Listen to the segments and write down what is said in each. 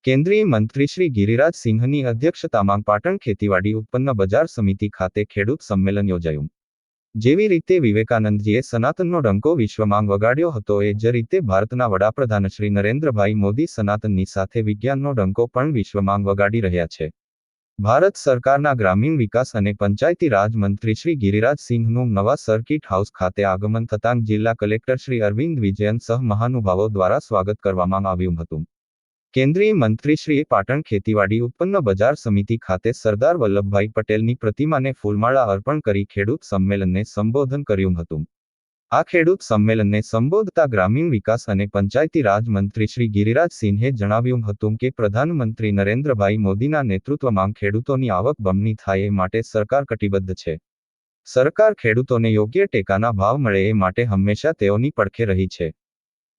કેન્દ્રીય મંત્રી શ્રી ગિરિરાજ સિંહની અધ્યક્ષતામાં પાટણ ખેતીવાડી ઉત્પન્ન બજાર સમિતિ ખાતે ખેડૂત સંમેલન યોજાયું. જેવી રીતે વિવેકાનંદજીએ સનાતનનો ડંકો વિશ્વમાં વગાડ્યો હતો એ જ રીતે ભારતના વડાપ્રધાન શ્રી નરેન્દ્રભાઈ મોદી સનાતનની સાથે વિજ્ઞાનનો ડંકો પણ વિશ્વમાં વગાડી રહ્યા છે. ભારત સરકારના ગ્રામીણ વિકાસ અને પંચાયતી રાજ મંત્રી શ્રી ગિરિરાજ સિંહનું નવા સર્કિટ હાઉસ ખાતે આગમન થતાં જિલ્લા કલેક્ટર શ્રી અરવિંદ વિજયન સહ મહાનુભાવો દ્વારા સ્વાગત કરવામાં આવ્યું હતું. કેન્દ્રીય મંત્રીશ્રીએ પાટણ ખેતીવાડી ઉત્પન્ન બજાર સમિતિ ખાતે સરદાર વલ્લભભાઈ પટેલની પ્રતિમાને ફૂલમાળા અર્પણ કરી ખેડૂત સંમેલનને સંબોધન કર્યું હતું. આ ખેડૂત સંમેલનને સંબોધતા ગ્રામીણ વિકાસ અને પંચાયતી રાજ મંત્રી શ્રી ગિરિરાજ સિંહે જણાવ્યું હતું કે પ્રધાનમંત્રી નરેન્દ્રભાઈ મોદીના નેતૃત્વમાં ખેડૂતોની આવક બમણી થાય એ માટે સરકાર કટિબદ્ધ છે. સરકાર ખેડૂતોને યોગ્ય ટેકાના ભાવ મળે એ માટે હંમેશા તેઓની પડખે રહી છે.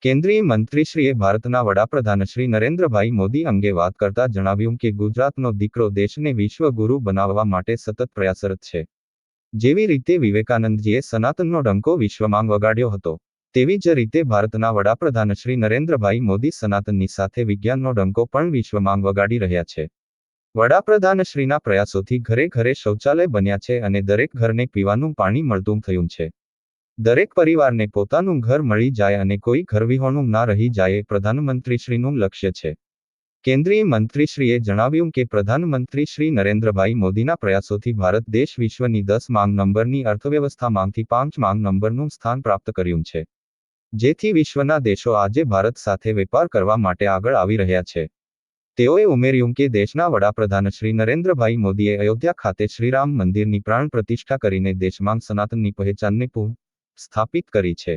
કેન્દ્રીય મંત્રીશ્રીએ ભારતના વડાપ્રધાન શ્રી નરેન્દ્રભાઈ મોદી અંગે વાત કરતા જણાવ્યું કે ગુજરાતનો દીકરો દેશને વિશ્વગુરુ બનાવવા માટે સતત પ્રયાસરત છે. જેવી રીતે વિવેકાનંદજીએ સનાતનનો ડંકો વિશ્વમાં વગાડ્યો હતો, તેવી જ રીતે ભારતના વડાપ્રધાન શ્રી નરેન્દ્રભાઈ મોદી સનાતનની સાથે વિજ્ઞાનનો ડંકો પણ વિશ્વમાં વગાડી રહ્યા છે. વડાપ્રધાનશ્રીના પ્રયાસોથી ઘરે ઘરે શૌચાલય બન્યા છે અને દરેક ઘરને પીવાનું પાણી મળતું થયું છે. દરેક પરિવારને પોતાનું ઘર મળી જાય અને કોઈ ઘરવિહોણું ના રહી જાય એ પ્રધાનમંત્રીશ્રીનું લક્ષ્ય છે. કેન્દ્રીય મંત્રીશ્રીએ જણાવ્યું કે પ્રધાનમંત્રી શ્રી નરેન્દ્રભાઈ મોદીના પ્રયાસોથી ભારત દેશ વિશ્વની 10 નંબરની અર્થવ્યવસ્થામાંથી 5 નંબરનું સ્થાન પ્રાપ્ત કર્યું છે. જેથી વિશ્વના દેશો આજે ભારત સાથે વેપાર કરવા માટે આગળ આવી રહ્યા છે. તેઓએ ઉમેર્યું કે દેશના વડાપ્રધાન શ્રી નરેન્દ્રભાઈ મોદીએ અયોધ્યા ખાતે શ્રીરામ મંદિરની પ્રાણ પ્રતિષ્ઠા કરીને દેશમાં સનાતનની પહેચાનને સ્થાપિત કરી છે.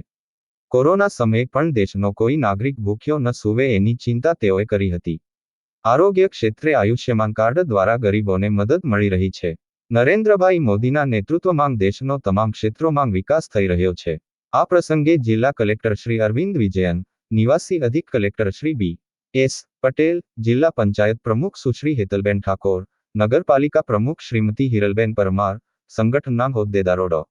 કોરોના સમયે પણ દેશનો કોઈ નાગરિક ભૂખ્યો ન સૂવે એની ચિંતા તેઓએ કરી હતી. આરોગ્ય ક્ષેત્રે આયુષ્યમાન કાર્ડ દ્વારા ગરીબોને મદદ મળી રહી છે. નરેન્દ્રભાઈ મોદીના નેતૃત્વમાં દેશનો તમામ ક્ષેત્રોમાં વિકાસ થઈ રહ્યો છે. આ પ્રસંગે જિલ્લા કલેક્ટર શ્રી અરવિંદ વિજયન, નિવાસી અધિક કલેક્ટર શ્રી બી.એસ. પટેલ, જિલ્લા પંચાયત પ્રમુખ સુશ્રી હેતલબેન ઠાકોર, નગરપાલિકા પ્રમુખ શ્રીમતી હિરલબેન પરમાર, સંગઠનના હોદ્દેદારો ડો.